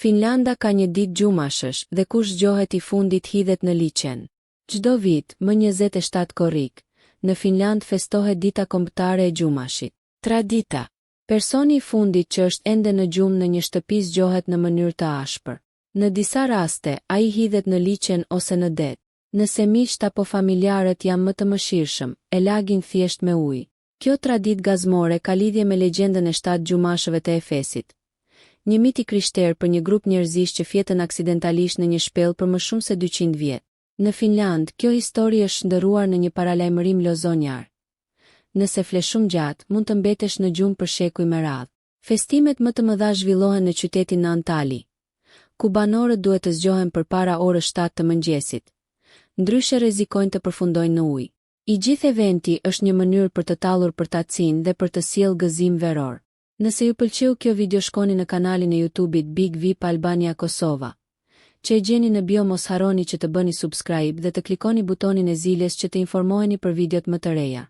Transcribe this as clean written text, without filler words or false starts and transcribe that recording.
Finlanda ka një ditë gjumashësh dhe kush zgjohet I fundit hidhet në liçen. Çdo vit, më 27 korrik, në Finland festohet dita kombëtare e gjumashit. Tradita. Personi I fundit që është ende në gjumë në një shtëpi zgjohet në mënyrë të ashpër. Në disa raste, ai hidhet në liçen ose në det. Nëse miqt apo familjarët janë më të mëshirshëm, e lagin thjesht me ujë. Kjo traditë gazmore ka lidhje me legjendën e 7 gjumashëve të Efesit. Një mit I krishterë për një grup njerëzish që fjetën aksidentalisht në një shpellë për më shumë se 200 vjet. Në Finland, kjo histori është shndërruar në një paralajmërim lozonjar. Nëse fle shumë gjatë, mund të mbetesh në gjumë për shekuj me radhë. Festimet më të mëdha zhvillohen në qytetin në Antali, ku banorët duhet të zgjohen përpara orës 7 të mëngjesit. Ndryshe rrezikojnë të përfundojnë në ujë. I gjithë eventi është një mënyrë për të tallur përtacin dhe për të sjellë gëzim veror. Nëse ju pëlqeu kjo video shkoni në kanalin e YouTube-it Big VIP Albania Kosova, që e gjeni në bio. Mos harroni që të bëni subscribe dhe të klikoni butonin e ziljes që të informoheni për videot më të reja.